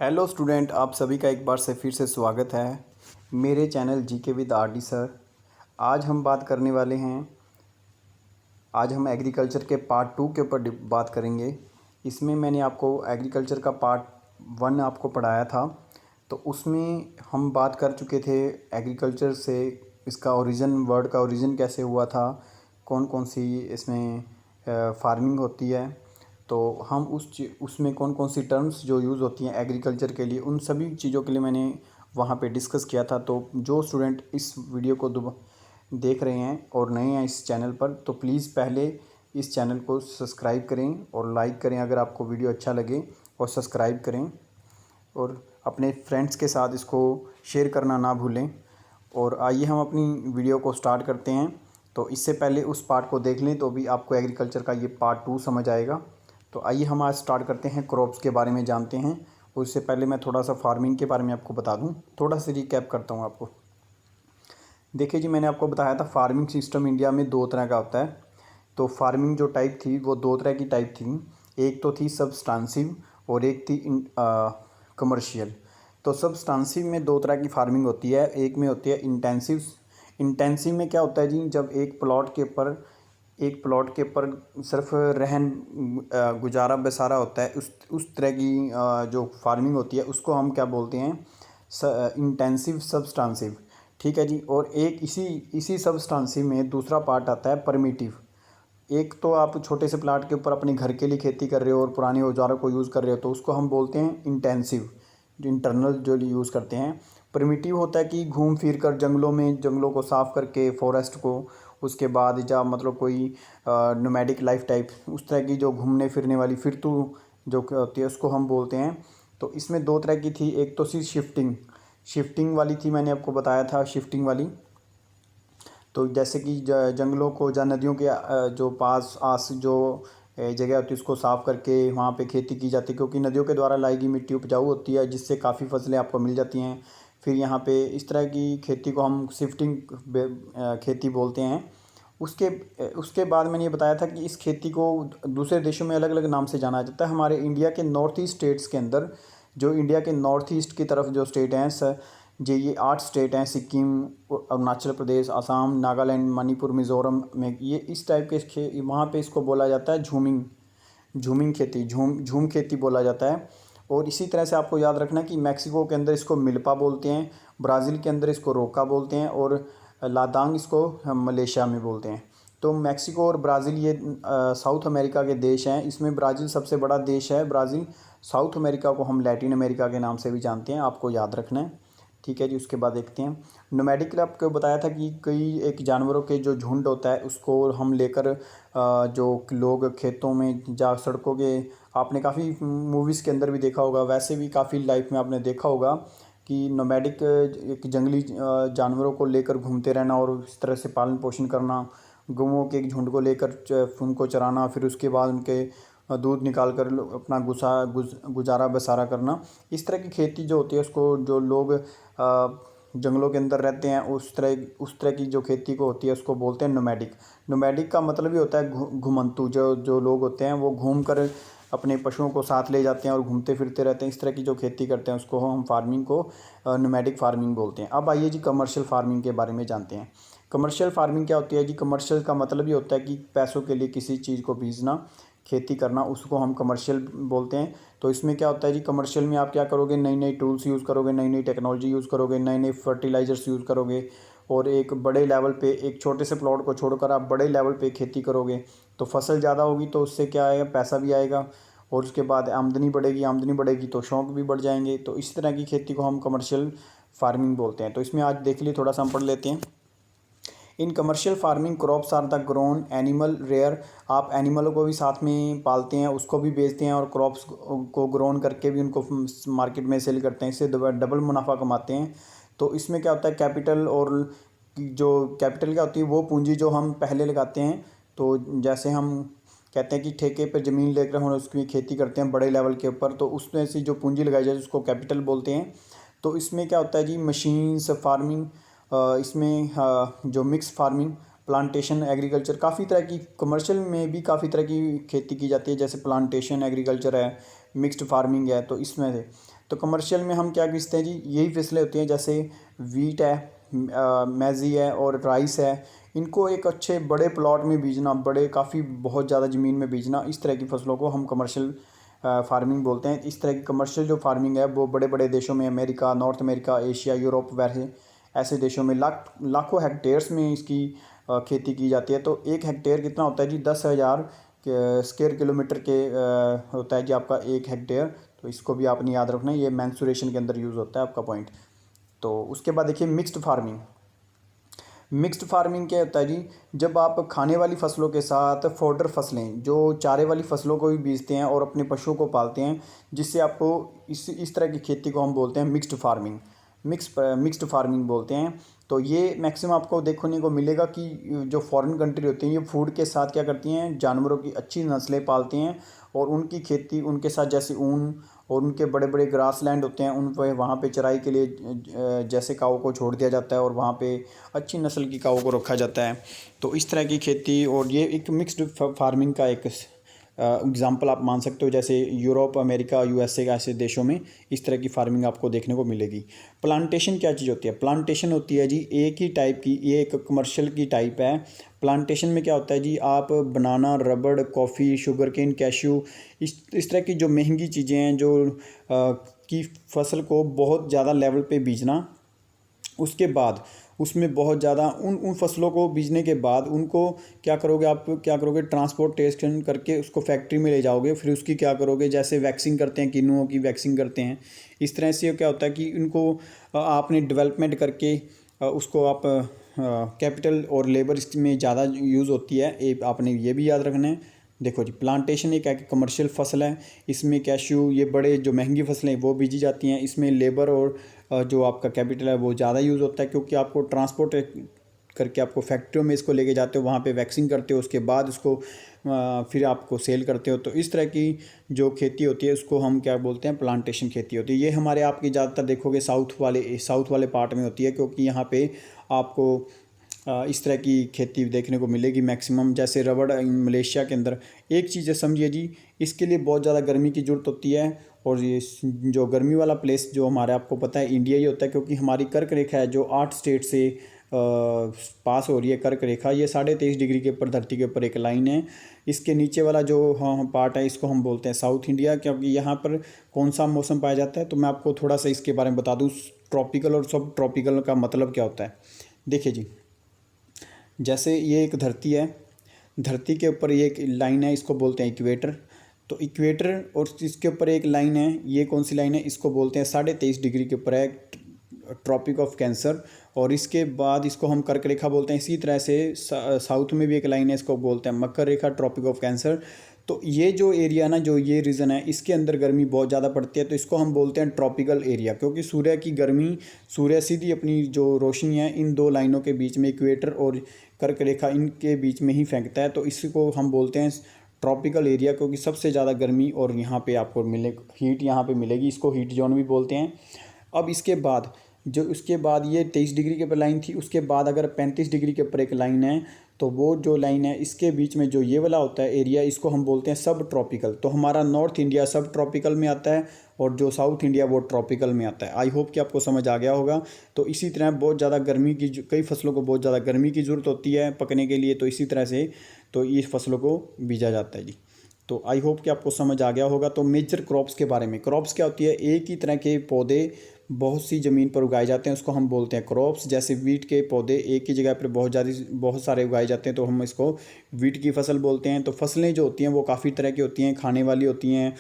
Hello student, आप सभी का एक बार से फिर से स्वागत है मेरे channel GK with RD sir. आज हम बात करने वाले हैं। आज हम एग्रीकल्चर के पार्ट 2 के ऊपर बात करेंगे। इसमें मैंने आपको एग्रीकल्चर का पार्ट 1 आपको पढ़ाया था, तो उसमें हम बात कर चुके थे एग्रीकल्चर से इसका ओरिजिन, वर्ड का ओरिजिन कैसे हुआ था, कौन कौन सी इसमें फार्मिंग होती है। तो हम उसमें कौन कौन सी टर्म्स जो यूज़ होती हैं एग्रीकल्चर के लिए, उन सभी चीज़ों के लिए मैंने वहाँ पे डिस्कस किया था। तो जो स्टूडेंट इस वीडियो को देख रहे हैं और नए हैं इस चैनल पर, तो प्लीज़ पहले इस चैनल को सब्सक्राइब करें और लाइक करें अगर आपको वीडियो अच्छा लगे, और सब्सक्राइब करें और अपने फ्रेंड्स के साथ इसको शेयर करना ना भूलें। और आइए हम अपनी वीडियो को स्टार्ट करते हैं। तो इससे पहले उस पार्ट को देख लें तो भी आपको एग्रीकल्चर का ये पार्ट 2 समझ आएगा। तो आइए हम आज स्टार्ट करते हैं, क्रॉप्स के बारे में जानते हैं। उससे पहले मैं थोड़ा सा फार्मिंग के बारे में आपको बता दूं, थोड़ा सा रिकैप करता हूं आपको। देखिए जी, मैंने आपको बताया था फार्मिंग सिस्टम इंडिया में दो तरह का होता है। तो फार्मिंग जो टाइप थी वो दो तरह की टाइप थी। एक तो थी सब्सटेंसिव और एक थी कमर्शियल। तो सब्सटेंसिव में दो तरह की फार्मिंग होती है। एक में होती है इंटेंसिव। इंटेंसिव में क्या होता है जी, जब एक प्लॉट के ऊपर सिर्फ रहन गुजारा बसारा होता है, उस तरह की जो फार्मिंग होती है उसको हम क्या बोलते हैं, इंटेंसिव सब्सटेंसिव। ठीक है जी। और एक इसी सब्सटेंसिव में दूसरा पार्ट आता है परमिटिव। एक तो आप छोटे से प्लाट के ऊपर अपने घर के लिए खेती कर रहे हो और पुराने औजारों को यूज़ कर रहे हो, तो उसको हम बोलते हैं इंटेंसिव, जो इंटरनल जो यूज़ करते हैं। प्रिमिटिव होता है कि घूम फिर कर जंगलों को साफ़ करके फॉरेस्ट को, उसके बाद जब मतलब कोई नोमैडिक लाइफ टाइप, उस तरह की जो घूमने फिरने वाली फिरतू जो होती है उसको हम बोलते हैं। तो इसमें दो तरह की थी। एक तो सी शिफ्टिंग वाली थी, मैंने आपको बताया था शिफ्टिंग वाली। तो जैसे कि जंगलों को या नदियों के जो पास आस जो जगह होती है उसको साफ़ करके वहाँ पे खेती की जाती है, क्योंकि नदियों के द्वारा लाई गई मिट्टी उपजाऊ होती है, जिससे काफ़ी फसलें आपको मिल जाती हैं। फिर यहाँ पे इस तरह की खेती को हम शिफ्टिंग खेती बोलते हैं। उसके उसके बाद मैंने ये बताया था कि इस खेती को दूसरे देशों में अलग अलग नाम से जाना जाता है। हमारे इंडिया के नॉर्थ ईस्ट स्टेट्स के अंदर, जो इंडिया के नॉर्थ ईस्ट की तरफ जो स्टेट हैं जो ये 8 स्टेट हैं, सिक्किम, अरुणाचल प्रदेश, असम, नागालैंड, मणिपुर, मिज़ोरम में, ये इस टाइप के वहाँ पे इसको बोला जाता है झूमिंग खेती, झूम खेती बोला जाता है। और इसी तरह से आपको याद रखना कि मैक्सिको के अंदर इसको मिल्पा बोलते हैं, ब्राज़ील के अंदर इसको रोका बोलते हैं, और लादांग इसको हम मलेशिया में बोलते हैं। तो मैक्सिको और ब्राज़ील ये साउथ अमेरिका के देश हैं। इसमें ब्राज़ील सबसे बड़ा देश है। ब्राज़ील, साउथ अमेरिका को हम लैटिन अमेरिका के नाम से भी जानते हैं, आपको याद रखना है। ठीक है जी। उसके बाद देखते हैं नोमैडिक। आपको बताया था कि कई एक जानवरों के जो झुंड होता है उसको हम लेकर जो लोग खेतों में जा सड़कों के, आपने काफ़ी मूवीज़ के अंदर भी देखा होगा, वैसे भी काफ़ी लाइफ में आपने देखा होगा कि नोमैडिक एक जंगली जानवरों को लेकर घूमते रहना और इस तरह से पालन पोषण करना, गौओं के एक झुंड को लेकर उनको चराना, फिर उसके बाद उनके दूध निकाल कर अपना गुजारा बसारा करना। इस तरह की खेती जो होती है उसको जो लोग जंगलों के अंदर रहते हैं उस तरह की जो खेती को होती है उसको बोलते हैं नोमैडिक। नोमैडिक का मतलब ही होता है घुमंतु। जो जो लोग होते हैं वो घूम कर अपने पशुओं को साथ ले जाते हैं और घूमते फिरते रहते हैं। इस तरह की जो खेती करते हैं उसको हम फार्मिंग को नोमैडिक फार्मिंग बोलते हैं। अब आइए जी कमर्शियल फार्मिंग के बारे में जानते हैं। कमर्शियल फार्मिंग क्या होती है जी? कमर्शियल का मतलब ही होता है कि पैसों के लिए किसी चीज़ को बीजना, खेती करना, उसको हम कमर्शियल बोलते हैं। तो इसमें क्या होता है जी, कमर्शियल में आप क्या करोगे, नई नई टूल्स यूज़ करोगे, नई नई टेक्नोलॉजी यूज़ करोगे, नए नए फर्टिलाइज़र्स यूज़ करोगे, और एक बड़े लेवल पे, एक छोटे से प्लॉट को छोड़कर आप बड़े लेवल पे खेती करोगे। तो फसल ज़्यादा होगी तो उससे क्या आएगा, पैसा भी आएगा, और उसके बाद आमदनी बढ़ेगी तो शौक भी बढ़ जाएंगे। तो इस तरह की खेती को हम कमर्शियल फार्मिंग बोलते हैं। तो इसमें आज देख लिए, थोड़ा सा हम पढ़ लेते हैं। In commercial farming crops are the grown animal rare. आप एनिमलों को भी साथ में पालते हैं, उसको भी बेचते हैं, और क्रॉप्स को ग्रोन करके भी उनको मार्केट में सेल करते हैं, इससे डबल मुनाफा कमाते हैं। तो इसमें क्या होता है, कैपिटल, और जो कैपिटल क्या होती है वो पूंजी जो हम पहले लगाते हैं। तो जैसे हम कहते हैं कि ठेके पर ज़मीन लेकर हम उसकी खेती करते हैं बड़े लेवल के ऊपर, तो उसमें से जो पूंजी लगाई जाए उसको कैपिटल बोलते हैं। तो इसमें क्या होता है जी, मशीन्स फार्मिंग, इसमें जो मिक्स फार्मिंग, प्लांटेशन एग्रीकल्चर, काफ़ी तरह की, कमर्शियल में भी काफ़ी तरह की खेती की जाती है, जैसे प्लांटेशन एग्रीकल्चर है, मिक्स्ड फार्मिंग है। तो इसमें से तो कमर्शियल में हम क्या बेचते हैं जी, यही फसलें होती हैं जैसे वीट है, मैज़ी है और राइस है। इनको एक अच्छे बड़े प्लॉट में बीजना, बड़े काफ़ी बहुत ज़्यादा ज़मीन में बीजना, इस तरह की फसलों को हम कमर्शियल फार्मिंग बोलते हैं। इस तरह की कमर्शियल जो फार्मिंग है वो बड़े बड़े देशों में, America, north America, Asia, Europe, वैसे ऐसे देशों में लाखों हेक्टेयर्स में इसकी खेती की जाती है। तो एक हेक्टेयर कितना होता है जी, 10,000 स्क्वायर किलोमीटर के होता है जी आपका एक हेक्टेयर। तो इसको भी आपने याद रखना है, ये मैंसुरेशन के अंदर यूज़ होता है आपका पॉइंट। तो उसके बाद देखिए मिक्स्ड फार्मिंग। मिक्स्ड फार्मिंग क्या होता है जी, जब आप खाने वाली फसलों के साथ फोडर फसलें, जो चारे वाली फसलों को भी बीजते हैं और अपने पशुओं को पालते हैं, जिससे आपको इस तरह की खेती को हम बोलते हैं मिक्स्ड फार्मिंग। मिक्स्ड फार्मिंग बोलते हैं। तो ये मैक्सिमम आपको देखने को मिलेगा कि जो फॉरेन कंट्री होती हैं ये फूड के साथ क्या करती हैं, जानवरों की अच्छी नस्लें पालती हैं और उनकी खेती उनके साथ, जैसे ऊन और उनके बड़े बड़े ग्रास लैंड होते हैं, उन पर वहाँ पे चराई के लिए जैसे काऊ को छोड़ दिया जाता है और वहाँ पे अच्छी नस्ल की काऊ को रखा जाता है। तो इस तरह की खेती, और ये एक मिक्स्ड फार्मिंग का एक एग्ज़ाम्पल आप मान सकते हो। जैसे यूरोप, अमेरिका, यूएसए का ऐसे देशों में इस तरह की फार्मिंग आपको देखने को मिलेगी। प्लांटेशन क्या चीज़ होती है? प्लांटेशन होती है जी एक ही टाइप की, ये एक कमर्शियल की टाइप है। प्लांटेशन में क्या होता है जी, आप बनाना, रबड़, कॉफ़ी, शुगर केन, कैश्यू, इस तरह की जो महंगी चीज़ें हैं, जो की फसल को बहुत ज़्यादा लेवल पे बीजना, उसके बाद उसमें बहुत ज़्यादा उन फसलों को बीजने के बाद उनको क्या करोगे, आप क्या करोगे, ट्रांसपोर्टेशन करके उसको फैक्ट्री में ले जाओगे। फिर उसकी क्या करोगे, जैसे वैक्सिंग करते हैं, किन्नुओं की वैक्सिंग करते हैं, इस तरह से क्या होता है कि इनको आपने डेवलपमेंट करके उसको आप कैपिटल और लेबर इसमें ज़्यादा यूज़ होती है, आपने ये भी याद रखना है। देखो जी, प्लांटेशन एक कमर्शियल फसल है, इसमें कैश्यू, ये बड़े जो महंगी फसलें वो बीजी जाती हैं, इसमें लेबर और जो आपका कैपिटल है वो ज़्यादा यूज़ होता है, क्योंकि आपको ट्रांसपोर्ट करके आपको फैक्ट्रियों में इसको लेके जाते हो, वहाँ पे वैक्सिंग करते हो, उसके बाद इसको फिर आपको सेल करते हो। तो इस तरह की जो खेती होती है उसको हम क्या बोलते हैं, प्लांटेशन खेती होती है। ये हमारे आपकी ज़्यादातर देखोगे साउथ वाले पार्ट में होती है, क्योंकि यहाँ पे आपको इस तरह की खेती देखने को मिलेगी मैक्सिमम। जैसे रबड़ मलेशिया के अंदर, एक चीज़ है समझिए जी, इसके लिए बहुत ज़्यादा गर्मी की ज़रूरत होती है। और ये जो गर्मी वाला प्लेस जो हमारे आपको पता है इंडिया ही होता है, क्योंकि हमारी कर्क रेखा है जो 8 स्टेट से पास हो रही है। कर्क रेखा ये 23.5 डिग्री के ऊपर धरती के ऊपर एक लाइन है। इसके नीचे वाला जो पार्ट है इसको हम बोलते हैं साउथ इंडिया, क्योंकि यहाँ पर कौन सा मौसम पाया जाता है। तो मैं आपको थोड़ा सा इसके बारे में बता दूँ, ट्रॉपिकल और सब ट्रॉपिकल का मतलब क्या होता है। देखिए जी, जैसे ये एक धरती है, धरती के ऊपर ये एक लाइन है, इसको बोलते हैं इक्वेटर। तो इक्वेटर और इसके ऊपर एक लाइन है, ये कौन सी लाइन है, इसको बोलते हैं 23.5 डिग्री के ऊपर है ट्रॉपिक ऑफ कैंसर। और इसके बाद इसको हम कर्क रेखा बोलते हैं। इसी तरह से साउथ में भी एक लाइन है, इसको बोलते हैं मकर रेखा, ट्रॉपिक ऑफ कैंसर। तो ये जो एरिया ना, जो ये रीजन है, इसके अंदर गर्मी बहुत ज़्यादा पड़ती है, तो इसको हम बोलते हैं ट्रॉपिकल एरिया, क्योंकि सूर्य की गर्मी, सूर्य सीधी अपनी जो रोशनी है इन दो लाइनों के बीच में, इक्वेटर और कर्क रेखा, इनके बीच में ही फेंकता है। तो इसको हम बोलते हैं ट्रॉपिकल एरिया, क्योंकि सबसे ज़्यादा गर्मी और यहाँ पे आपको हीट यहाँ पे मिलेगी, इसको हीट जोन भी बोलते हैं। अब इसके बाद उसके बाद ये 23 डिग्री के ऊपर लाइन थी, उसके बाद अगर 35 डिग्री के ऊपर एक लाइन है, तो वो जो लाइन है इसके बीच में जो ये वाला होता है एरिया, इसको हम बोलते हैं सब ट्रॉपिकल। तो हमारा नॉर्थ इंडिया सब ट्रॉपिकल में आता है और जो साउथ इंडिया वो ट्रॉपिकल में आता है। आई होप कि आपको समझ आ गया होगा। तो इसी तरह बहुत ज़्यादा गर्मी की, कई फसलों को बहुत ज़्यादा गर्मी की ज़रूरत होती है पकने के लिए, तो इसी तरह से तो इस फसलों को बीजा जाता है जी। तो आई होप कि आपको समझ आ गया होगा। तो मेजर क्रॉप्स के बारे में, क्रॉप्स क्या होती है, एक ही तरह के पौधे बहुत सी ज़मीन पर उगाए जाते हैं, उसको हम बोलते हैं क्रॉप्स। जैसे वीट के पौधे एक ही जगह पर बहुत सारे उगाए जाते हैं, तो हम इसको वीट की फसल बोलते हैं। तो फसलें जो होती हैं वो काफ़ी तरह की होती हैं, खाने वाली होती हैं,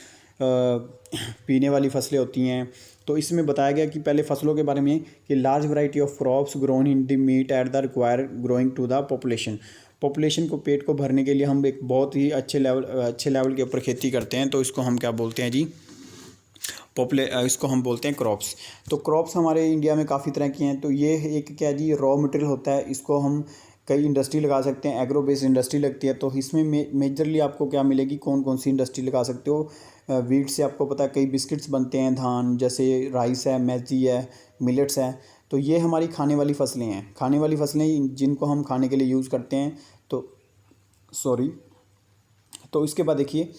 पीने वाली फसलें होती हैं। तो इसमें बताया गया कि पहले फसलों के बारे में कि large variety of crops grown in the meet at the require growing to the population को, पेट को भरने के लिए हम एक बहुत ही अच्छे लेवल के ऊपर खेती करते हैं। तो इसको हम क्या बोलते हैं जी, इसको हम बोलते हैं क्रॉप्स। तो क्रॉप्स हमारे इंडिया में काफ़ी तरह की हैं। तो ये एक क्या जी, रॉ मटेरियल होता है, इसको हम कई इंडस्ट्री लगा सकते हैं, एग्रो बेस्ड इंडस्ट्री लगती है। तो इसमें मेजरली आपको क्या मिलेगी, कौन कौन सी इंडस्ट्री लगा सकते हो। वीट से आपको पता है कई बिस्किट्स बनते हैं, धान जैसे राइस है, मैजी है, मिलेट्स है। तो ये हमारी खाने वाली फसलें हैं, खाने वाली फसलें जिनको हम खाने के लिए यूज़ करते हैं। तो इसके बाद देखिए,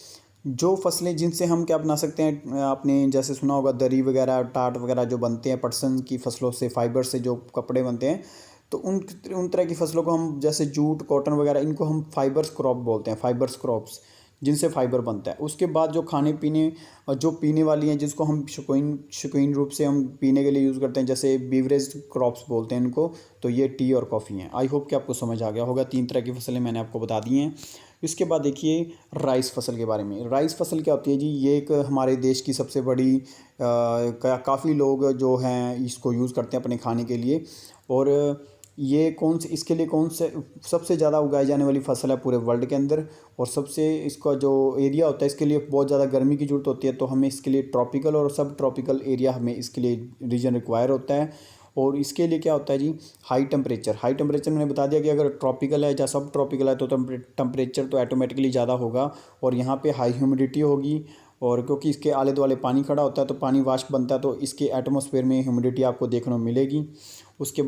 जो फसलें जिनसे हम क्या बना सकते हैं, आपने जैसे सुना होगा दरी वगैरह टाट वगैरह जो बनते हैं पटसन की फसलों से, फाइबर से जो कपड़े बनते हैं, तो उन उन तरह की फसलों को हम, जैसे जूट कॉटन वगैरह, इनको हम फाइबर्स क्रॉप बोलते हैं, फाइबर्स क्रॉप्स, जिनसे फाइबर बनता है। उसके बाद जो खाने पीने और जो पीने वाली हैं, जिसको हम शौकीन रूप से हम पीने के लिए यूज़ करते हैं, जैसे बीवरेज क्रॉप्स बोलते हैं इनको, तो ये टी और कॉफ़ी हैं। आई होप कि आपको समझ आ गया होगा। 3 तरह की फसलें मैंने आपको बता दी हैं। इसके बाद देखिए राइस फसल के बारे में। राइस फसल क्या होती है जी, ये एक हमारे देश की सबसे बड़ी काफ़ी लोग जो हैं इसको यूज़ करते हैं अपने खाने के लिए। और ये इसके लिए कौन से सबसे ज़्यादा उगाई जाने वाली फसल है पूरे वर्ल्ड के अंदर। और सबसे इसका जो एरिया होता है, इसके लिए बहुत ज़्यादा गर्मी की ज़रूरत होती है, तो हमें इसके लिए ट्रॉपिकल और सब ट्रॉपिकल एरिया, हमें इसके लिए रीजन रिक्वायर होता है। और इसके लिए क्या होता है जी, हाई टेम्परेचर मैंने बता दिया कि अगर ट्रॉपिकल है या सब ट्रॉपिकल है तो टेम्परेचर तो ऑटोमेटिकली ज़्यादा होगा। और यहाँ पे हाई ह्यूमिडिटी होगी, और क्योंकि इसके आले दुआले पानी खड़ा होता है तो पानी वाष्प बनता है, तो इसके एटमॉस्फेयर में ह्यूमिडिटी आपको देखने को मिलेगी। उसके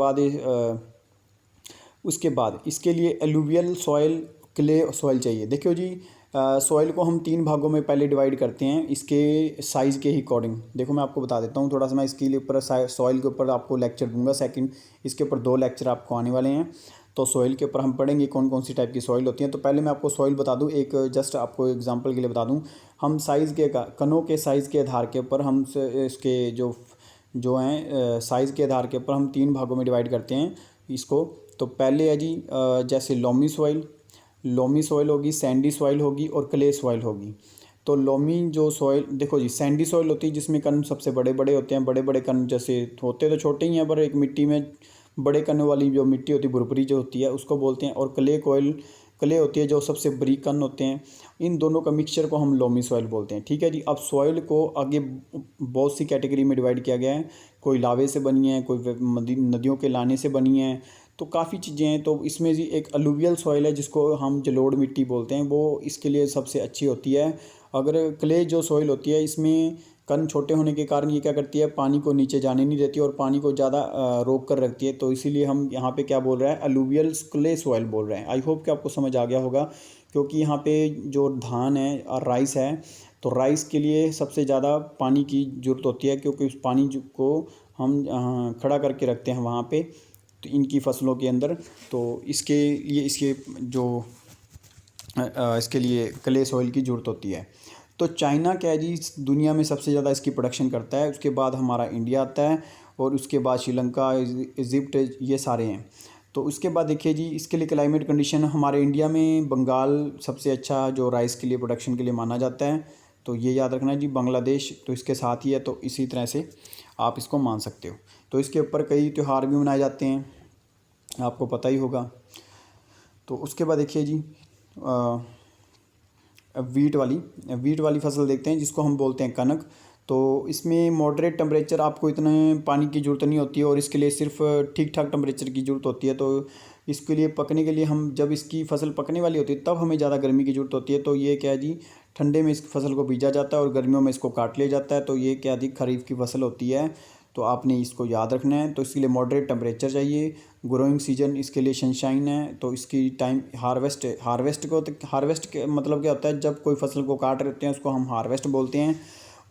बाद इसके लिए एलुवियल सॉइल, क्ले सॉइल चाहिए। देखियो जी, सॉइल को हम 3 भागों में पहले डिवाइड करते हैं इसके साइज़ के ही अकॉर्डिंग। देखो मैं आपको बता देता हूँ थोड़ा सा, मैं इसके लिए ऊपर सॉइल के ऊपर आपको लेक्चर दूंगा सेकंड, इसके ऊपर 2 लेक्चर आपको आने वाले हैं। तो सॉइल के ऊपर हम पढ़ेंगे कौन कौन सी टाइप की सॉइल होती हैं। तो पहले मैं आपको सॉइल बता दूँ, एक जस्ट आपको एग्जांपल के लिए बता दूँ। हम साइज़ के कणों के साइज़ के आधार के ऊपर हम इसके जो हैं साइज़ के आधार के ऊपर हम 3 भागों में डिवाइड करते हैं इसको। तो पहले है जी जैसे लोमी सॉइल होगी, सैंडी सॉइल होगी और क्ले सॉइल होगी। तो लोमी जो सॉइल, देखो जी, सैंडी सॉइल होती है जिसमें कण सबसे बड़े बड़े होते हैं, बड़े बड़े कण जैसे होते तो छोटे ही हैं, पर एक मिट्टी में बड़े कण वाली जो मिट्टी होती है, भुरभुरी जो होती है, उसको बोलते हैं। और क्ले होती है जो सबसे बारीक कण होते हैं। इन दोनों का मिक्सचर को हम लोमी सॉइल बोलते हैं। ठीक है जी। अब सॉइल को आगे बहुत सी कैटेगरी में डिवाइड किया गया है। कोई लावे से बनी है, कोई नदियों के लाने से बनी है, तो काफ़ी चीज़ें हैं। तो इसमें जी एक अलुवियल सॉइल है जिसको हम जलोढ़ मिट्टी बोलते हैं, वो इसके लिए सबसे अच्छी होती है। अगर क्ले जो सॉइल होती है, इसमें कण छोटे होने के कारण ये क्या करती है, पानी को नीचे जाने नहीं देती और पानी को ज़्यादा रोक कर रखती है। तो इसीलिए हम यहाँ पे क्या बोल रहे हैं, अलुवियल क्ले सॉइल बोल रहे हैं। आई होप कि आपको समझ आ गया होगा। क्योंकि यहाँ पे जो धान है और राइस है, तो राइस के लिए सबसे ज़्यादा पानी की ज़रूरत होती है, क्योंकि उस पानी को हम खड़ा करके रखते हैं वहाँ पे, तो इनकी फसलों के अंदर। तो इसके लिए क्ले सॉइल की ज़रूरत होती है। तो चाइना क्या है जी, इस दुनिया में सबसे ज़्यादा इसकी प्रोडक्शन करता है। उसके बाद हमारा इंडिया आता है, और उसके बाद श्रीलंका, इजिप्ट, ये सारे हैं। तो उसके बाद देखिए जी, इसके लिए क्लाइमेट कंडीशन हमारे इंडिया में बंगाल सबसे अच्छा जो राइस के लिए प्रोडक्शन के लिए माना जाता है। तो ये याद रखना है जी, बांग्लादेश तो इसके साथ ही है, तो इसी तरह से आप इसको मान सकते हो। तो इसके ऊपर कई त्यौहार भी मनाए जाते हैं, आपको पता ही होगा। तो उसके बाद देखिए जी, वीट वाली फसल देखते हैं, जिसको हम बोलते हैं कनक। तो इसमें मॉडरेट टेम्परेचर, आपको इतने पानी की ज़रूरत नहीं होती है, और इसके लिए सिर्फ ठीक ठाक टेम्परेचर की ज़रूरत होती है। तो इसके लिए पकने के लिए, हम जब इसकी फसल पकने वाली होती है तब हमें ज़्यादा गर्मी की ज़रूरत होती है। तो ये क्या है जी, ठंडे में इस फसल को बीजा जाता है और गर्मियों में इसको काट लिया जाता है। तो ये क्या जी, खरीफ की फसल होती है। तो आपने इसको याद रखना है। तो इसके लिए मॉडरेट टेम्परेचर चाहिए। ग्रोइंग सीजन इसके लिए सनशाइन है। तो इसकी टाइम हार्वेस्ट के मतलब क्या होता है, जब कोई फसल को काट रहे होते हैं उसको हम हार्वेस्ट बोलते हैं।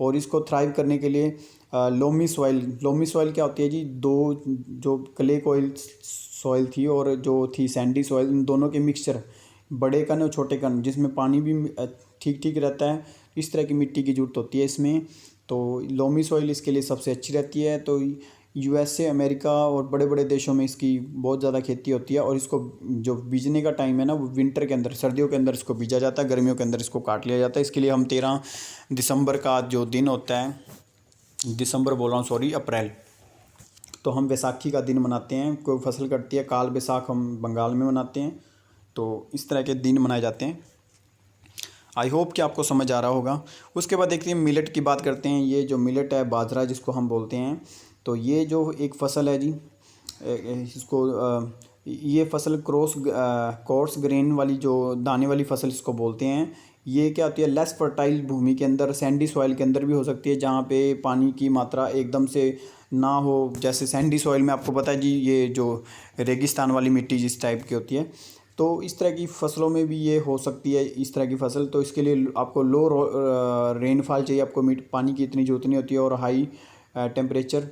और इसको थ्राइव करने के लिए लोमी सॉइल क्या होती है जी, दो जो क्ले कोयल सॉइल थी और जो थी सैंडी सॉइल, इन दोनों के मिक्सचर, बड़े कण और छोटे कण, जिसमें पानी भी ठीक ठीक रहता है, इस तरह की मिट्टी की ज़रूरत होती है इसमें। तो लोमी सॉइल इसके लिए सबसे अच्छी रहती है। तो यूएसए, अमेरिका और बड़े बड़े देशों में इसकी बहुत ज़्यादा खेती होती है। और इसको जो बीजने का टाइम है ना, वो विंटर के अंदर, सर्दियों के अंदर इसको बीजा जाता है, गर्मियों के अंदर इसको काट लिया जाता है। इसके लिए हम 13 दिसंबर का जो दिन होता है, दिसंबर बोल रहा हूँ, सॉरी, अप्रैल, तो हम बैसाखी का दिन मनाते हैं। कोई फसल कटती है, काल बैसाख हम बंगाल में मनाते हैं। तो इस तरह के दिन मनाए जाते हैं। आई होप कि आपको समझ आ रहा होगा। उसके बाद देखते हैं मिलेट की बात करते हैं। ये जो मिलेट है, बाजरा जिसको हम बोलते हैं, तो ये जो एक फसल है जी, इसको ये फसल कोर्स ग्रेन वाली, जो दाने वाली फसल इसको बोलते हैं। ये क्या होती है, लेस फर्टाइल भूमि के अंदर, सैंडी सॉइल के अंदर भी हो सकती है, जहाँ पे पानी की मात्रा एकदम से ना हो। जैसे सैंडी सॉइल में आपको पता है जी, ये जो रेगिस्तान वाली मिट्टी जिस टाइप की होती है, तो इस तरह की फसलों में भी ये हो सकती है इस तरह की फसल। तो इसके लिए आपको लो रेनफॉल चाहिए, आपको पानी की इतनी ज़रूरत नहीं होती है, और हाई टेम्परेचर,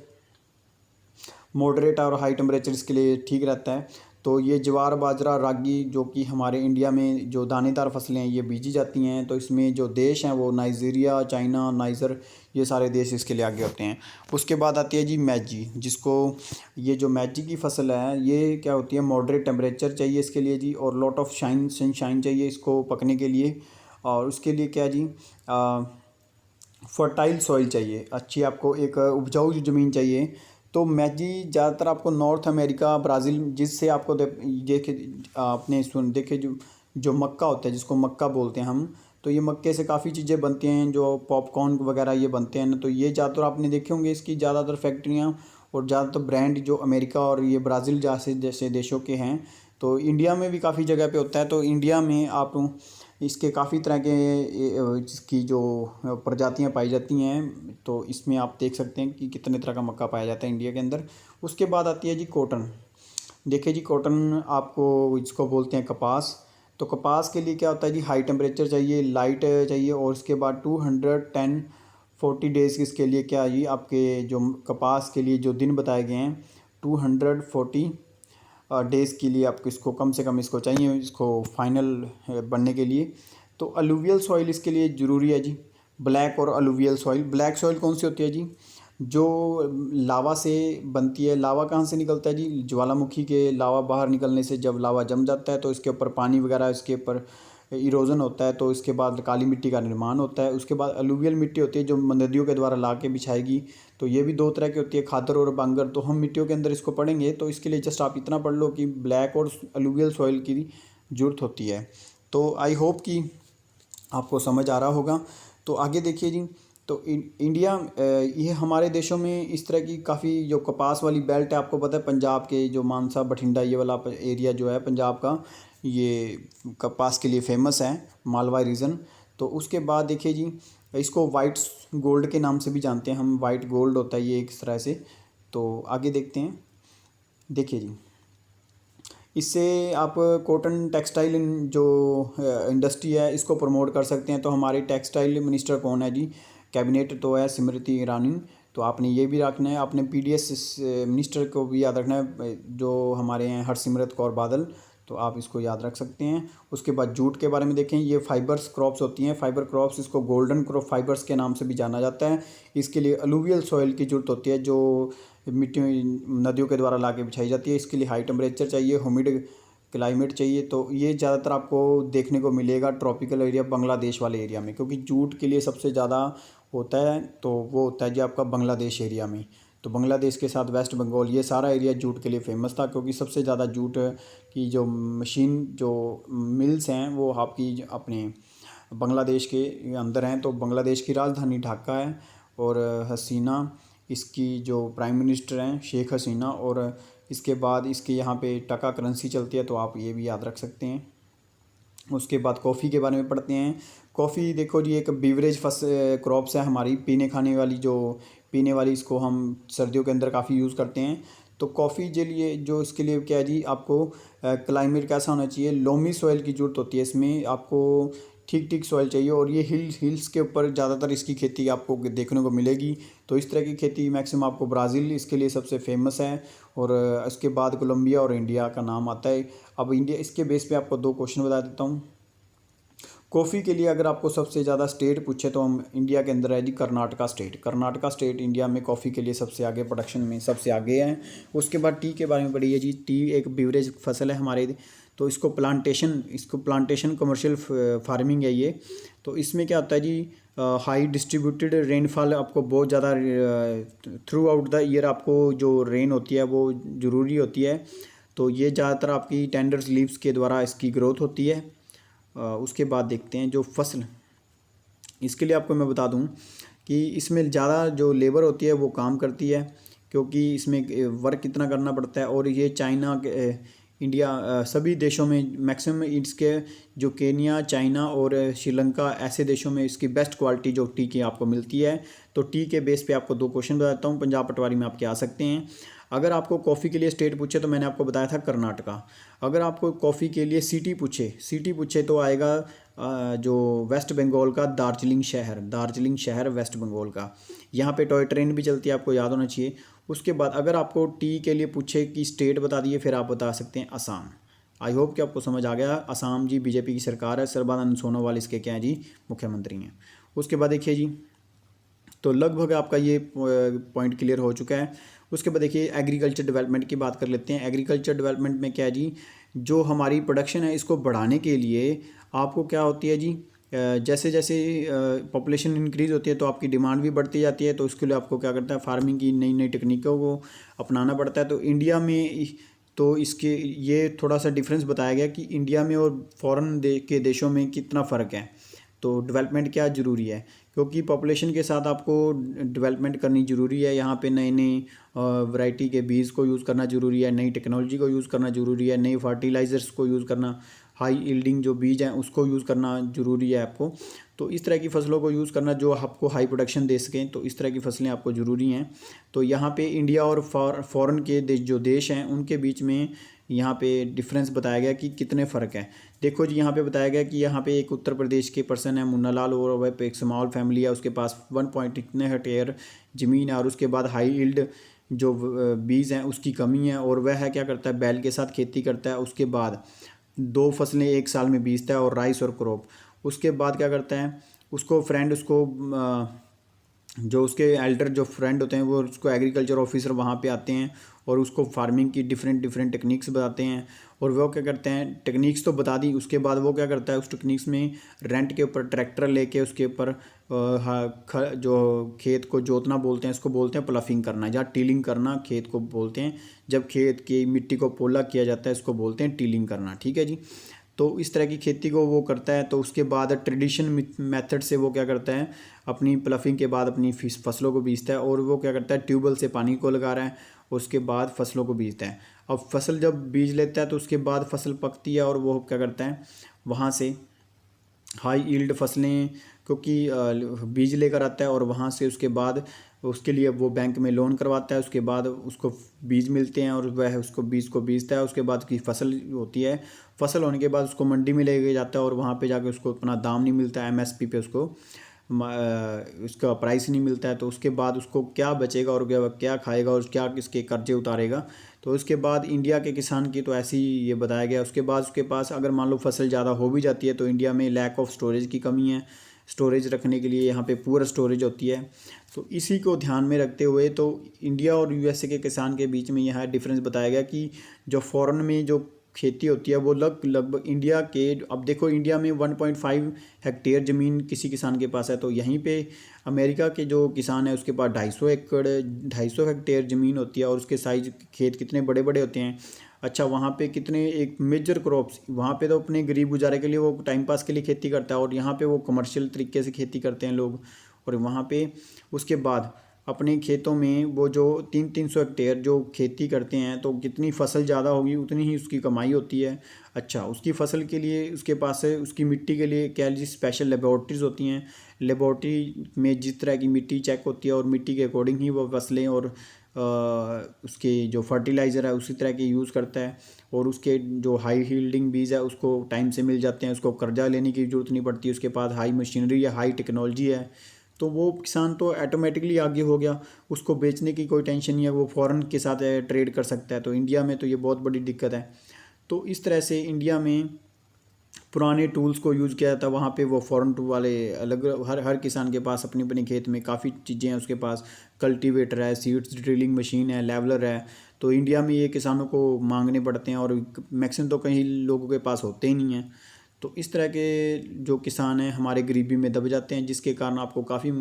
मॉडरेट और हाई टेम्परेचर इसके लिए ठीक रहता है। तो ये ज्वार बाजरा रागी जो कि हमारे इंडिया में जो दानेदार फसलें हैं ये बीजी जाती हैं। तो इसमें जो देश हैं वो नाइजीरिया, चाइना, नाइजर, ये सारे देश इसके लिए आगे होते हैं। उसके बाद आती है जी मैजी, जिसको ये जो मैजी की फसल है ये क्या होती है, मॉडरेट टेम्परेचर चाहिए इसके लिए जी, और लॉट ऑफ सनशाइन चाहिए इसको पकने के लिए। और उसके लिए क्या जी, फर्टाइल सॉइल चाहिए, अच्छी आपको एक उपजाऊ ज़मीन चाहिए। तो मैजी ज़्यादातर आपको नॉर्थ अमेरिका, ब्राज़ील, जिससे आपको देखे आपने सुन देखे जो मक्का होता है, जिसको मक्का बोलते हैं हम, तो ये मक्के से काफ़ी चीज़ें बनती हैं, जो पॉपकॉर्न वगैरह ये बनते हैं ना। तो ये ज़्यादातर आपने देखे होंगे इसकी ज़्यादातर फैक्ट्रियाँ और ज़्यादातर ब्रांड जो अमेरिका और ये ब्राज़ील जैसे देशों के हैं। तो इंडिया में भी काफ़ी जगह पे होता है। तो इंडिया में आप इसके काफ़ी तरह के इसकी जो प्रजातियां पाई जाती हैं। तो इसमें आप देख सकते हैं कि कितने तरह का मक्का पाया जाता है इंडिया के अंदर। उसके बाद आती है जी कॉटन। देखिए जी, कॉटन आपको इसको बोलते हैं कपास। तो कपास के लिए क्या होता है जी, हाई टेम्परेचर चाहिए, लाइट चाहिए, और उसके बाद 240 इसके लिए क्या है जी, आपके जो कपास के लिए जो दिन बताए गए हैं 240 डेज़ के लिए आपको इसको कम से कम इसको चाहिए, इसको फाइनल बनने के लिए। तो अलूवियल सॉइल इसके लिए ज़रूरी है जी, ब्लैक और अलूवियल सॉइल। ब्लैक सॉइल कौन सी होती है जी, जो लावा से बनती है। लावा कहाँ से निकलता है जी, ज्वालामुखी के लावा बाहर निकलने से जब लावा जम जाता है तो इसके ऊपर पानी वगैरह, इसके ऊपर इरोजन होता है, तो इसके बाद काली मिट्टी का निर्माण होता है। उसके बाद अलूवियल मिट्टी होती है जो नदियों के द्वारा ला के बिछाएगी। तो ये भी दो तरह की होती है, खादर और बांगर। तो हम मिट्टियों के अंदर इसको पढ़ेंगे, तो इसके लिए जस्ट आप इतना पढ़ लो कि ब्लैक और अलूवियल सॉइल की ज़रूरत होती है। तो आई होप कि आपको समझ आ रहा होगा। तो आगे देखिए जी, तो इंडिया ये हमारे देशों में इस तरह की काफ़ी जो कपास वाली बेल्ट है, आपको पता है पंजाब के जो मानसा बठिंडा ये वाला एरिया जो है पंजाब का, ये कपास के लिए फेमस है, मालवा रीजन। तो उसके बाद देखिए जी, इसको वाइट गोल्ड के नाम से भी जानते हैं हम, वाइट गोल्ड होता है ये एक तरह से। तो आगे देखते हैं। देखिए जी, इससे आप कॉटन टेक्सटाइल जो इंडस्ट्री है इसको प्रमोट कर सकते हैं। तो हमारी टेक्सटाइल मिनिस्टर कौन है जी, कैबिनेट तो है स्मृति ईरानी। तो आपने ये भी रखना है, आपने पीडीएस मिनिस्टर को भी याद रखना है जो हमारे हैं हरसिमरत कौर बादल। तो आप इसको याद रख सकते हैं। उसके बाद जूट के बारे में देखें, ये फाइबर्स क्रॉप्स होती हैं, फाइबर क्रॉप्स, इसको गोल्डन क्रॉप फाइबर्स के नाम से भी जाना जाता है। इसके लिए अलूवियल सॉइल की जरूरत होती है जो मिट्टी नदियों के द्वारा ला के बिछाई जाती है। इसके लिए हाई टेम्परेचर चाहिए, ह्यूमिड क्लाइमेट चाहिए। तो ये ज़्यादातर आपको देखने को मिलेगा ट्रॉपिकल एरिया, बांग्लादेश वाले एरिया में, क्योंकि जूट के लिए सबसे ज़्यादा होता है तो वो होता है जी आपका बांग्लादेश एरिया में। तो बांग्लादेश के साथ वेस्ट बंगाल, ये सारा एरिया जूट के लिए फेमस था, क्योंकि सबसे ज़्यादा जूट की जो मशीन जो मिल्स हैं वो आपकी अपने बांग्लादेश के अंदर हैं। तो बांग्लादेश की राजधानी ढाका है, और हसीना इसकी जो प्राइम मिनिस्टर हैं शेख हसीना, और इसके बाद इसके यहाँ पे टका करेंसी चलती है। तो आप ये भी याद रख सकते हैं। उसके बाद कॉफ़ी के बारे में पढ़ते हैं। कॉफ़ी देखो जी, एक बीवरेज क्रॉप्स है हमारी, पीने खाने वाली जो पीने वाली, इसको हम सर्दियों के अंदर काफ़ी यूज़ करते हैं। तो कॉफ़ी के लिए जो इसके लिए क्या है जी, आपको क्लाइमेट कैसा होना चाहिए, लोमी सॉइल की ज़रूरत होती है। इसमें आपको ठीक ठीक सॉइल चाहिए, और ये हिल्स के ऊपर ज़्यादातर इसकी खेती आपको देखने को मिलेगी। तो इस तरह की खेती मैक्सिमम आपको ब्राज़ील इसके लिए सबसे फेमस है, और इसके बाद कोलंबिया और इंडिया का नाम आता है। अब इंडिया, इसके बेस पे आपको दो क्वेश्चन बता देता हूँ। कॉफ़ी के लिए अगर आपको सबसे ज़्यादा स्टेट पूछे तो हम इंडिया के अंदर है जी Karnataka state. Karnataka state India में कॉफ़ी के लिए सबसे आगे, प्रोडक्शन में सबसे आगे है। उसके बाद टी के बारे में पढ़िए जी। टी एक बीवरेज फसल है हमारे, तो इसको प्लांटेशन कमर्शियल फार्मिंग है ये। तो इसमें क्या होता है जी, हाई डिस्ट्रीब्यूटेड रेनफॉल, आपको बहुत ज़्यादा थ्रू आउट द ईयर आपको जो रेन होती है वो ज़रूरी होती है। तो ये ज़्यादातर आपकी टेंडर्स लीव्स के द्वारा इसकी ग्रोथ होती है। उसके बाद देखते हैं जो फसल, इसके लिए आपको मैं बता दूं कि इसमें ज़्यादा जो लेबर होती है वो काम करती है, क्योंकि इसमें वर्क इतना करना पड़ता है। और ये चाइना, इंडिया, सभी देशों में मैक्सिमम इसके जो केनिया, चाइना और श्रीलंका, ऐसे देशों में इसकी बेस्ट क्वालिटी जो टी की आपको मिलती है। तो टी के बेस पे आपको दो क्वेश्चन बताता हूँ, पंजाब पटवारी में आपके आ सकते हैं। अगर आपको कॉफ़ी के लिए स्टेट पूछे तो मैंने आपको बताया था कर्नाटका। अगर आपको कॉफ़ी के लिए सिटी पूछे तो आएगा जो वेस्ट बंगाल का दार्जिलिंग शहर वेस्ट बंगाल का। यहाँ पे टॉय ट्रेन भी चलती है, आपको याद होना चाहिए। उसके बाद अगर आपको टी के लिए पूछे कि स्टेट बता दिए, फिर आप बता सकते हैं असम। आई होप कि आपको समझ आ गया। असम जी बीजेपी की सरकार है, सर्बानंद सोनोवाल इसके क्या है जी, मुख्यमंत्री हैं। उसके बाद देखिए जी, तो लगभग आपका ये पॉइंट क्लियर हो चुका है। उसके बाद देखिए एग्रीकल्चर डेवलपमेंट की बात कर लेते हैं। एग्रीकल्चर डेवलपमेंट में क्या है जी, जो हमारी प्रोडक्शन है इसको बढ़ाने के लिए आपको क्या होती है जी, जैसे जैसे पॉपुलेशन इंक्रीज़ होती है तो आपकी डिमांड भी बढ़ती जाती है, तो उसके लिए आपको क्या करता है, फार्मिंग की नई नई तकनीकों को अपनाना पड़ता है। तो इंडिया में तो इसके ये थोड़ा सा डिफरेंस बताया गया कि इंडिया में और फॉरेन के देशों में कितना फ़र्क है। तो डेवलपमेंट क्या ज़रूरी है, क्योंकि पॉपुलेशन के साथ आपको डेवलपमें करनी ज़रूरी है। यहाँ पे नई नई वैरायटी के बीज को यूज़ करना ज़रूरी है, नई टेक्नोलॉजी को यूज़ करना ज़रूरी है, नई फर्टिलाइज़र्स को यूज़ करना, हाई यील्डिंग जो बीज हैं उसको यूज़ करना ज़रूरी है आपको। तो इस तरह की फ़सलों को यूज़ करना जो आपको हाई प्रोडक्शन दे सकें, तो इस तरह की फ़सलें आपको ज़रूरी हैं। तो यहाँ पे इंडिया और फॉरेन के जो देश हैं उनके बीच में यहाँ पे डिफरेंस बताया गया कि कितने फ़र्क है। देखो जी, यहाँ पे बताया गया कि यहाँ पे एक उत्तर प्रदेश के पर्सन है मुन्ना लाल, और वह पे एक स्मॉल फैमिली है, उसके पास 1 इतने हेक्टेयर ज़मीन है, और उसके बाद हाई यील्ड जो बीज हैं उसकी कमी है, और वह है क्या करता है, बैल के साथ खेती करता है। उसके बाद 2 फसलें एक साल में बीजता है, और राइस और क्रॉप। उसके बाद क्या करता है, उसको फ्रेंड उसको जो उसके एल्डर जो फ्रेंड होते हैं वो उसको एग्रीकल्चर ऑफिसर वहाँ पे आते हैं और उसको फार्मिंग की डिफरेंट डिफरेंट टेक्निक्स बताते हैं। और वो क्या करते हैं, टेक्निक्स तो बता दी, उसके बाद वो क्या करता है, उस टेक्निक्स में रेंट के ऊपर ट्रैक्टर लेके उसके ऊपर जो खेत को जोतना बोलते हैं, इसको बोलते हैं प्लफिंग करना, या टीलिंग करना खेत को बोलते हैं। जब खेत की मिट्टी को पोला किया जाता है इसको बोलते हैं टीलिंग करना, ठीक है जी। तो इस तरह की खेती को वो करता है। तो उसके बाद ट्रेडिशन मेथड से वो क्या करता है, अपनी प्लफिंग के बाद अपनी फसलों को बीजता है, और वो क्या करता है, ट्यूबवेल से पानी को लगा रहा है, उसके बाद फसलों को बीजता है। अब फसल जब बीज लेता है तो उसके बाद फसल पकती है, और वो क्या करता है, वहाँ से हाई यील्ड फसलें, क्योंकि बीज लेकर आता है, और वहाँ से उसके बाद उसके लिए वो बैंक में लोन करवाता है, उसके बाद उसको बीज मिलते हैं, और वह उसको बीज को बीजता है। उसके बाद की फसल होती है, फसल होने के बाद उसको मंडी में ले जाता है, और वहाँ पे जाके उसको अपना दाम नहीं मिलता है, एमएसपी पे उसको उसका प्राइस नहीं मिलता है। तो उसके बाद उसको क्या बचेगा, और क्या खाएगा, और क्या किसके कर्जे उतारेगा। तो उसके बाद इंडिया के किसान की तो ऐसे ही ये बताया गया। उसके बाद उसके पास अगर मान लो फसल ज़्यादा हो भी जाती है तो इंडिया में लैक ऑफ स्टोरेज की कमी है, स्टोरेज रखने के लिए यहाँ पे पूरा स्टोरेज होती है। तो इसी को ध्यान में रखते हुए तो इंडिया और यूएसए के किसान के बीच में यह डिफरेंस बताया गया कि जो फॉरेन में जो खेती होती है वो लगभग इंडिया के, अब देखो इंडिया में 1.5 हेक्टेयर ज़मीन किसी किसान के पास है, तो यहीं पे अमेरिका के जो किसान है उसके पास 250 हेक्टेयर ज़मीन होती है, और उसके साइज खेत कितने बड़े बड़े होते हैं। अच्छा, वहाँ पे कितने एक मेजर क्रॉप्स, वहाँ पे तो अपने गरीब गुजारे के लिए वो टाइम पास के लिए खेती करता है, और यहाँ पे वो कमर्शियल तरीके से खेती करते हैं लोग। और वहाँ पे उसके बाद अपने खेतों में वो जो 300 हेक्टेयर जो खेती करते हैं, तो जितनी फसल ज़्यादा होगी उतनी ही उसकी कमाई होती है। अच्छा, उसकी फसल के लिए उसके पास है, उसकी मिट्टी के लिए क्या जी स्पेशल लेबॉर्ट्रीज़ होती हैं। लेबॉर्ट्री में जिस तरह की मिट्टी चेक होती है, और मिट्टी के अकॉर्डिंग ही वो फसलें और उसके जो फर्टिलाइज़र है उसी तरह के यूज़ करता है। और उसके जो हाई यील्डिंग बीज है उसको टाइम से मिल जाते हैं, उसको कर्जा लेने की ज़रूरत नहीं पड़ती, उसके पास हाई मशीनरी या हाई टेक्नोलॉजी है। तो वो किसान तो ऑटोमेटिकली आगे हो गया, उसको बेचने की कोई टेंशन नहीं है, वो फ़ॉरेन के साथ ट्रेड कर सकता है। तो इंडिया में तो ये बहुत बड़ी दिक्कत है। तो इस तरह से इंडिया में पुराने टूल्स को यूज़ किया जाता है, वहाँ पे वो फॉरेन टूल वाले अलग, हर हर किसान के पास अपनी अपनी खेत में काफ़ी चीज़ें हैं, उसके पास कल्टीवेटर है, सीड्स ड्रिलिंग मशीन है, लेवलर है। तो इंडिया में ये किसानों को मांगने पड़ते हैं, और मैक्सिमम तो कहीं लोगों के पास होते ही नहीं हैं। तो इस तरह के जो किसान हैं हमारे गरीबी में दब जाते हैं, जिसके कारण आपको काफ़ी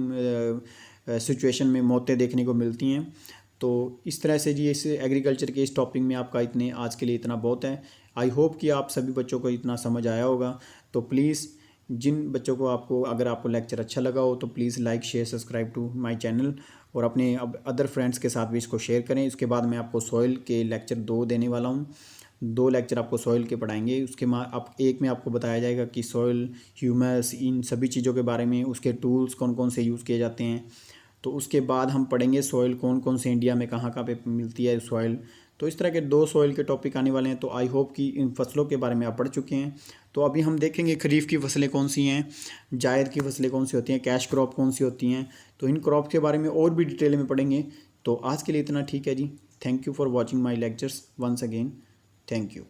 सिचुएशन में मौतें देखने को मिलती हैं। तो इस तरह से जी इस एग्रीकल्चर के इस टॉपिक में आपका इतने आज के लिए इतना बहुत है। आई होप कि आप सभी बच्चों को इतना समझ आया होगा। तो प्लीज़ जिन बच्चों को आपको, अगर आपको लेक्चर अच्छा लगा हो तो please like share subscribe to my channel, और अपने अब अदर फ्रेंड्स के साथ भी इसको शेयर करें। इसके बाद मैं आपको सॉइल के लेक्चर 2 देने वाला हूँ। 2 लेक्चर आपको सॉइल के पढ़ाएंगे। उसके आप एक में आपको बताया जाएगा कि सॉइल, ह्यूमस, इन सभी चीज़ों के बारे में, उसके टूल्स कौन कौन से यूज़ किए जाते हैं। तो उसके बाद हम पढ़ेंगे सॉइल कौन कौन से इंडिया में कहाँ कहाँ पे मिलती है सॉइल। तो इस तरह के 2 सॉइल के टॉपिक आने वाले हैं। तो आई होप कि इन फसलों के बारे में आप पढ़ चुके हैं। तो अभी हम देखेंगे खरीफ की फसलें कौन सी हैं, जायद की फसलें कौन सी होती हैं, कैश क्रॉप कौन सी होती हैं। तो इन क्रॉप के बारे में और भी डिटेल में पढ़ेंगे। तो आज के लिए इतना ठीक है जी। Thank you for watching my lectures once again. Thank you.